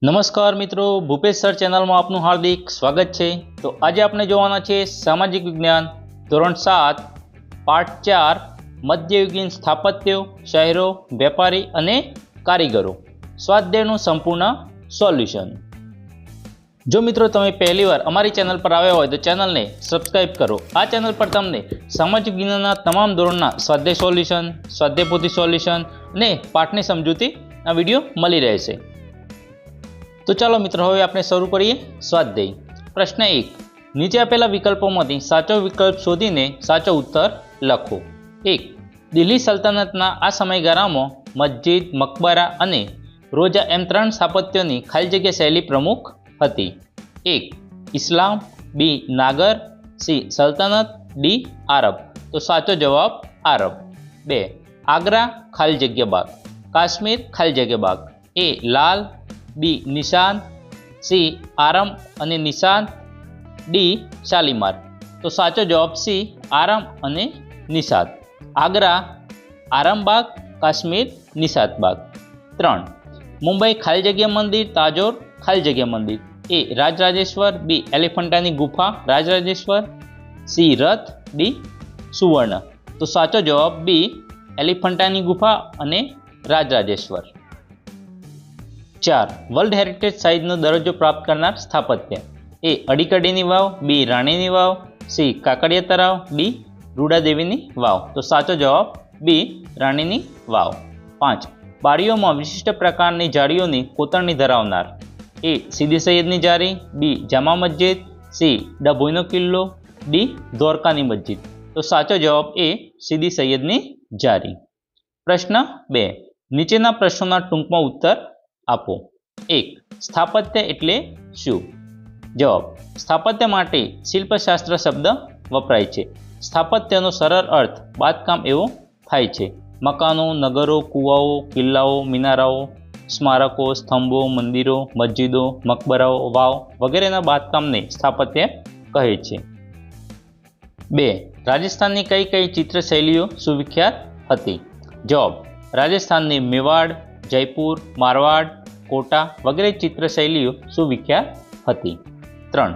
નમસ્કાર મિત્રો, ભૂપેશ સર ચેનલમાં આપનું હાર્દિક સ્વાગત છે। તો આજે આપણે જોવાના છે સામાજિક વિજ્ઞાન ધોરણ 7 પાઠ 4 મધ્યયુગીન સ્થાપત્યો, શહેરો, વેપારી અને કારીગરો સ્વાધ્યાયનું સંપૂર્ણ સોલ્યુશન। જો મિત્રો તમે પહેલીવાર અમારી ચેનલ પર આવ્યા હોય તો ચેનલને સબસ્ક્રાઇબ કરો। આ ચેનલ પર તમને સામાજિક વિજ્ઞાનના તમામ ધોરણના સ્વાધ્યાય સોલ્યુશન, સ્વાધ્યાય પોથી સોલ્યુશન અને પાઠની સમજૂતીના વિડીયો મળી રહેશે। तो चलो मित्रों હવે આપણે શરૂ કરીએ સ્વાધ્યાય। પ્રશ્ન 1, નીચે આપેલા વિકલ્પોમાંથી સાચો વિકલ્પ શોધીને સાચો ઉત્તર લખો। 1, દિલ્હી સલ્તનતના આ સમયગાળામાં મસ્જિદ, મકબરા અને રોજા એમ 3 સ્થાપત્યોની ખાલી જગ્યા શૈલી પ્રમુખ હતી। 1, ઇસ્લામ, બી નાગર, સી સલ્તનત, ડી આરબ। તો સાચો જવાબ આરબ। 2, આગ્રા ખાલી જગ્યા બાગ, કાશ્મીર ખાલી જગ્યા બાગ। એ લાલ, બી નિશાન, સી આરમ અને નિશાન, ડી શાલીમાર। તો સાચો જવાબ સી આરમ અને નિશાત। આગ્રા આરમબાગ, કાશ્મીર નિશાતબાગ। 3, મુંબઈ ખાલી જગ્યા મંદિર, તાજોર ખાલી જગ્યા મંદિર। એ રાજરાજેશ્વર, બી એલિફન્ટાની ગુફા રાજરાજેશ્વર, સી રથ, ડી સુવર્ણ। તો સાચો જવાબ બી એલિફન્ટાની ગુફા અને રાજરાજેશ્વર। 4, વર્લ્ડ હેરિટેજ સાઇટનો દરજ્જો પ્રાપ્ત કરનાર સ્થાપત્ય। એ અડીકડીની વાવ, બી રાણીની વાવ, સી કાકડિયા તળાવ, ડી રૂડાદેવીની વાવ। તો સાચો જવાબ બી રાણીની વાવ। 5, બારીઓમાં વિશિષ્ટ પ્રકારની જાળીઓની કોતરણી ધરાવનાર। એ સીદી સૈયદની જારી, બી જામા મસ્જિદ, સી ડભોઈનો કિલ્લો, ડી દ્વારકાની મસ્જિદ। તો સાચો જવાબ એ સીદી સૈયદની જારી। પ્રશ્ન 2, નીચેના પ્રશ્નોના ટૂંકમાં ઉત્તર આપો। 1, સ્થાપત્ય એટલે શું? જવાબ, સ્થાપત્ય માટે શિલ્પશાસ્ત્ર શબ્દ વપરાય છે। સ્થાપત્યનો સરળ અર્થ બાંધકામ એવો થાય છે। મકાનો, નગરો, કૂવાઓ, કિલ્લાઓ, મિનારાઓ, સ્મારકો, સ્તંભો, મંદિરો, મસ્જિદો, મકબરાઓ, વાવ વગેરેના બાંધકામને સ્થાપત્ય કહે છે। 2, રાજસ્થાનની કઈ કઈ ચિત્રશૈલીઓ સુવિખ્યાત હતી? જવાબ, રાજસ્થાનની મેવાડ, જયપુર, મારવાડ, કોટા વગેરે ચિત્રશૈલીઓ સુવિખ્યાત હતી। 3,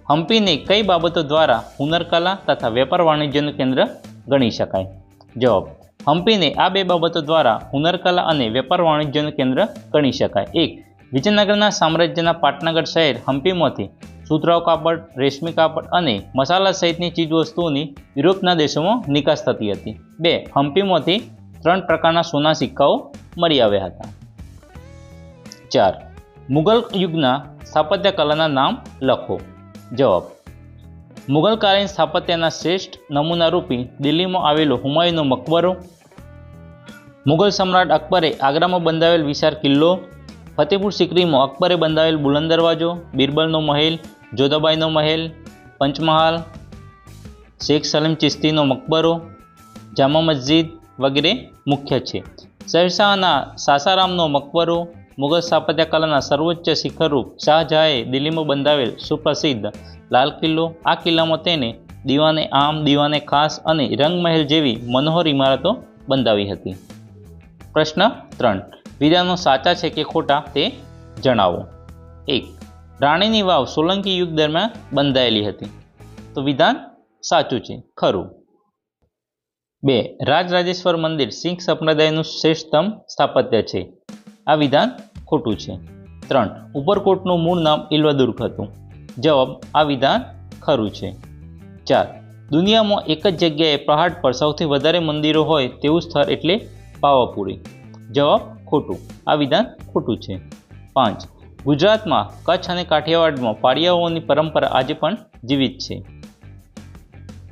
હમ્પીને કઈ બાબતો દ્વારા હુનરકલા તથા વેપાર વાણિજ્યનું કેન્દ્ર ગણી શકાય? જવાબ, હમ્પીને આ 2 બાબતો દ્વારા હુનરકલા અને વેપાર વાણિજ્યનું કેન્દ્ર ગણી શકાય। 1, વિજયનગરના સામ્રાજ્યના પાટનગર શહેર હમ્પીમાંથી સુતરાઉ કાપડ, રેશમી કાપડ અને મસાલા સહિતની ચીજવસ્તુઓની યુરોપના દેશોમાં નિકાસ થતી હતી। 2, હમ્પીમાંથી 3 પ્રકારના સોના સિક્કાઓ મળી આવ્યા હતા। 4, મુગલ યુગના સ્થાપત્ય કલાના નામ લખો। જવાબ, મુગલકાલીન સ્થાપત્યના શ્રેષ્ઠ નમૂના રૂપી દિલ્હીમાં આવેલો હુમાયુનો મકબરો, મુગલ સમ્રાટ અકબરે આગ્રામાં બંધાવેલ વિશાળ કિલ્લો, ફતેપુર સિકરીમાં અકબરે બંધાવેલ બુલંદ દરવાજો, બિરબલનો મહેલ, જોધાબાઈનો મહેલ, પંચમહાલ, શેખ સલીમ ચિશ્તીનો મકબરો, જામા મસ્જિદ વગેરે મુખ્ય છે। શહેરશાહના સાસારામનો મકબરો, મુગલ સ્થાપત્ય કલાના સર્વોચ્ચ શિખરરૂપ શાહજહાએ દિલ્હીમાં બંધાવેલ સુપ્રસિદ્ધ લાલ કિલ્લો। આ કિલ્લામાં તેને દીવાને આમ, દીવાને ખાસ અને રંગમહેલ જેવી મનોહર ઇમારતો બંધાવી હતી। પ્રશ્ન 3, વિધાનો સાચા છે કે ખોટા તે જણાવો। 1, રાણીની વાવ સોલંકી યુગ દરમિયાન બંધાયેલી હતી। તો વિધાન સાચું છે, ખરું। 2, રાજરાજેશ્વર મંદિર શીખ સંપ્રદાયનું શ્રેષ્ઠતમ સ્થાપત્ય છે। આ વિધાન ખોટું છે। 3, ઉપરકોટનું મૂળ નામ ઇલ્વાદુર્ગ હતું। જવાબ, આ વિધાન ખરું છે। 4, દુનિયામાં એક જ જગ્યાએ પહાડ પર સૌથી વધારે મંદિરો હોય તેવું સ્થળ એટલે પાવાપુરી। જવાબ, ખોટું, આ વિધાન ખોટું છે। 5, ગુજરાતમાં કચ્છ અને કાઠિયાવાડમાં પાળિયાઓની પરંપરા આજે પણ જીવિત છે।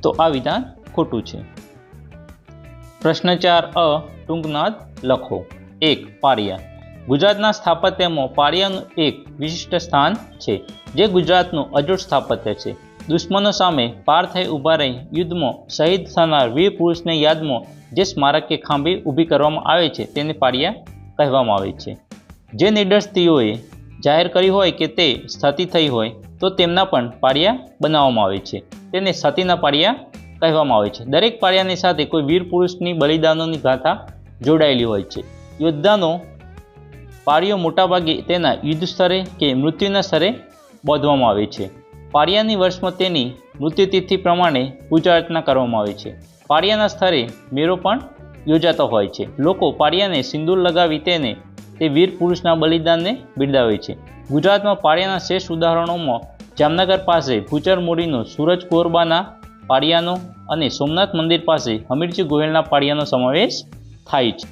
તો આ વિધાન ખોટું છે। પ્રશ્ન 4 ટૂંકનાદ લખો। 1, પાળિયા। ગુજરાતના સ્થાપત્યમાં પાળિયાનું એક વિશિષ્ટ સ્થાન છે, જે ગુજરાતનું અજોડ સ્થાપત્ય છે। દુશ્મનો સામે પાર થઈ ઊભા રહી યુદ્ધમાં શહીદ થનાર વીર પુરુષની યાદમાં જે સ્મારક કે ખાંભી ઊભી કરવામાં આવે છે તેને પાળિયા કહેવામાં આવે છે। જે નિડર સ્ત્રીઓએ જાહેર કરી હોય કે તે સતી થઈ હોય તો તેમના પણ પાળિયા બનાવવામાં આવે છે, તેને સતીના પાળિયા કહેવામાં આવે છે। દરેક પાળિયાની સાથે કોઈ વીર પુરુષની બલિદાનોની ગાથા જોડાયેલી હોય છે। યોદ્ધાનો પાળીઓ મોટાભાગે તેના યુદ્ધ સ્તરે કે મૃત્યુના સ્તરે બાંધવામાં આવે છે. પાળિયાની વર્ષમાં તેની મૃત્યુતિથિ પ્રમાણે પૂજા અર્ચના કરવામાં આવે છે. પાળિયાના સ્તરે મેળો પણ યોજાતો હોય છે. લોકો પાળિયાને સિંદૂર લગાવી તે વીર પુરુષના બલિદાનને બિરદાવે છે. ગુજરાતમાં પાળિયાના શ્રેષ્ઠ ઉદાહરણોમાં જામનગર પાસે ભૂચર મોરીનો સૂરજ કોરબાના પાળિયાનો અને સોમનાથ મંદિર પાસે હમીરજી ગોહિલના પાળિયાનો સમાવેશ થાય છે.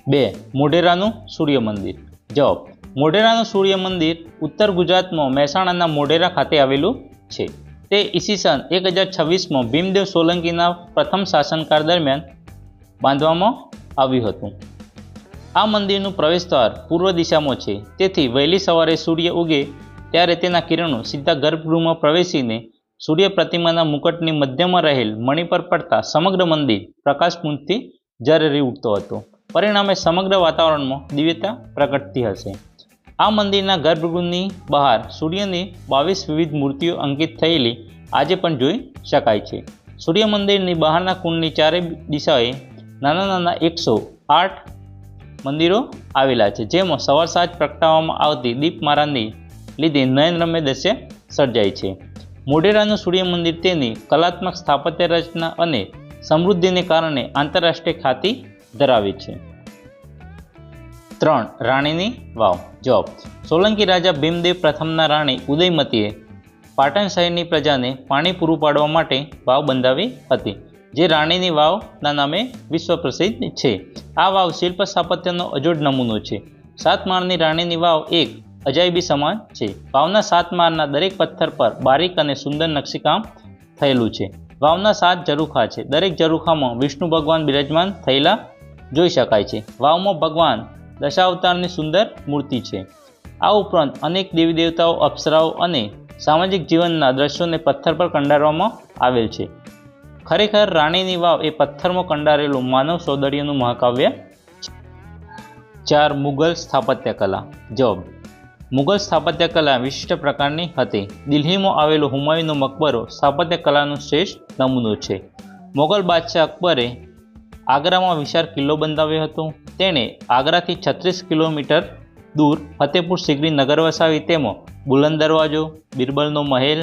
2. મોઢેરાનું સૂર્ય મંદિર. જવાબ: મોઢેરાનું સૂર્ય મંદિર ઉત્તર ગુજરાતમાં મહેસાણાના મોઢેરા ખાતે આવેલું છે. તે ઈસવીસન 1026માં ભીમદેવ સોલંકીના પ્રથમ શાસનકાળ દરમિયાન બાંધવામાં આવ્યું હતું. આ મંદિરનું પ્રવેશદ્વાર પૂર્વ દિશામાં છે. તેથી વહેલી સવારે સૂર્ય ઉગે ત્યારે તેના કિરણો સીધા ગર્ભગૃહમાં પ્રવેશીને સૂર્ય પ્રતિમાના મુકટની મધ્યમાં રહેલ મણિ પર પડતા સમગ્ર મંદિર પ્રકાશપુંજથી ઝળહળી ઉઠતો હતો. પરિણામે સમગ્ર વાતાવરણમાં દિવ્યતા પ્રગટતી હશે. આ મંદિરના ગર્ભગૃહની બહાર સૂર્યની 22 વિવિધ મૂર્તિઓ અંકિત થયેલી આજે પણ જોઈ શકાય છે. સૂર્ય મંદિરની બહારના કુંડની ચારે દિશાએ નાના નાના 108 મંદિરો આવેલા છે, જેમાં સવાર સાંજ પ્રગટાવવામાં આવતી દીપમાળાને લીધે નયનરમ્ય દ્રશ્ય સર્જાય છે. મોઢેરાનું સૂર્ય મંદિર તેની કલાત્મક સ્થાપત્ય રચના અને સમૃદ્ધિને કારણે આંતરરાષ્ટ્રીય ખ્યાતિ ધરાવે છે. 3. રાણીની વાવ. જવાબ: સોલંકી રાજા ભીમદેવ પ્રથમના રાણી ઉદયમતીએ પાટણ શહેરની પ્રજાને પાણી પૂરું પાડવા માટે વાવ બંધાવી હતી, જે રાણીની વાવના નામે વિશ્વ પ્રસિદ્ધ છે. આ વાવ શિલ્પ સ્થાપત્યનો અજોડ નમૂનો છે. 7 માળની રાણીની વાવ એક અજાયબી સમાન છે. વાવના 7 માળના દરેક પથ્થર પર બારીક અને સુંદર નકશીકામ થયેલું છે. વાવના 7 ઝરૂખા છે. દરેક ઝરૂખામાં વિષ્ણુ ભગવાન બિરાજમાન થયેલા જોઈ શકાય છે. વાવમાં ભગવાન દશાવતારની સુંદર મૂર્તિ છે. આ ઉપરાંત અનેક દેવી દેવતાઓ, અપ્સરાઓ અને સામાજિક જીવનના દ્રશ્યોને પથ્થર પર કંડારવામાં આવેલ છે. ખરેખર રાણીની વાવ એ પથ્થરમાં કંડારેલું માનવ સૌંદર્યનું મહાકાવ્ય છે. 4. મુગલ સ્થાપત્ય કલા. જવાબ: મુગલ સ્થાપત્ય કલા વિશિષ્ટ પ્રકારની હતી. દિલ્હીમાં આવેલો હુમાયુનો મકબરો સ્થાપત્ય કલાનો શ્રેષ્ઠ નમૂનો છે. મોગલ બાદશાહ અકબરે આગ્રામાં વિશાળ કિલ્લો બંધાવ્યો હતો. તેણે આગ્રાથી 36 કિલોમીટર દૂર ફતેપુર સિકરી નગર વસાવી તેમાં બુલંદ દરવાજો, બિરબલનો મહેલ,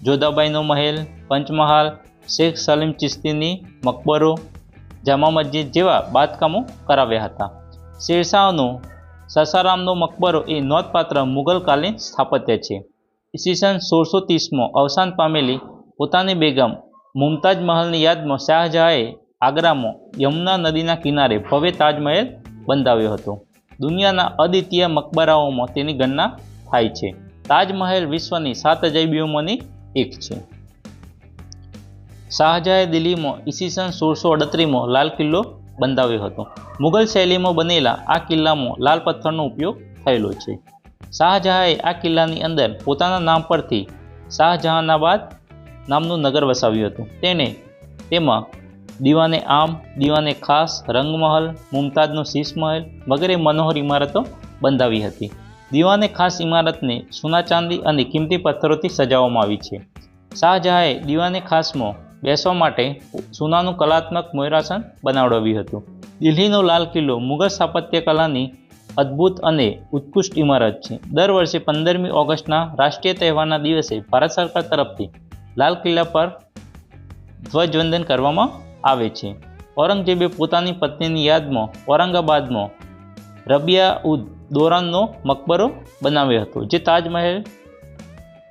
જોધાબાઈનો મહેલ, પંચમહાલ, શેખ સલીમ ચિશ્તીની મકબરો, જામા મસ્જિદ જેવા બાંધકામો કરાવ્યા હતા. શેરશાહનો સાસારામનો મકબરો એ નોંધપાત્ર મુગલકાલીન સ્થાપત્ય છે. ઈસવીસન 1630માં અવસાન પામેલી પોતાની બેગમ મુમતાજ મહલની યાદમાં શાહજહાએ આગ્રામાં યમુના નદીના કિનારે ભવ્ય તાજમહેલ બંધાવ્યો હતો. દુનિયાના અદ્વિતીય મકબરાઓમાં તેની ગણના થાય છે. તાજમહેલ વિશ્વની 7 અજાયબીઓમાંની એક છે. શાહજહાએ દિલ્હીમાં ઈસવીસન 1638માં લાલ કિલ્લો બંધાવ્યો હતો. મુગલ શૈલીમાં બનેલા આ કિલ્લામાં લાલ પથ્થરનો ઉપયોગ થયેલો છે. શાહજહાએ આ કિલ્લાની અંદર પોતાના નામ પરથી શાહજહાનાબાદ નામનું નગર વસાવ્યું હતું. તેણે તેમાં દીવાને આમ, દીવાને ખાસ, રંગમહલ, મુમતાજનો શીશ મહેલ વગેરે મનોહર ઇમારતો બંધાવી હતી. દીવાને ખાસ ઇમારતને સોના ચાંદી અને કિંમતી પથ્થરોથી સજાવવામાં આવી છે. શાહજહાએ દીવાને ખાસમાં બેસવા માટે સોનાનું કલાત્મક મોયરાસન બનાવડાવ્યું હતું. દિલ્હીનો લાલ કિલ્લો મુગલ સ્થાપત્ય કલાની અદ્ભુત અને ઉત્કૃષ્ટ ઇમારત છે. દર વર્ષે 15મી ઓગસ્ટના રાષ્ટ્રીય તહેવારના દિવસે ભારત સરકાર તરફથી લાલ કિલ્લા પર ધ્વજવંદન કરવામાં આવે છે. ઔરંગઝેબે પોતાની પત્નીની યાદમાં ઔરંગાબાદમાં રબિયા ઉદ દૌરાનનો મકબરો બનાવ્યો હતો, જે તાજમહેલ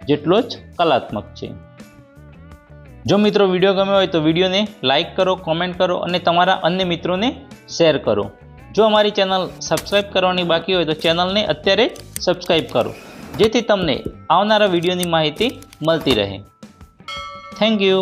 જેટલો જ કલાત્મક છે. જો મિત્રો વિડીયો ગમ્યો હોય તો વિડીયોને લાઇક કરો, કોમેન્ટ કરો અને તમારા અન્ય મિત્રોને શેર કરો. જો અમારી ચેનલ સબસ્ક્રાઈબ કરવાની બાકી હોય તો ચેનલને અત્યારે સબસ્ક્રાઈબ કરો, જેથી તમને આવનારા વિડીયોની માહિતી મળતી રહે. Thank you.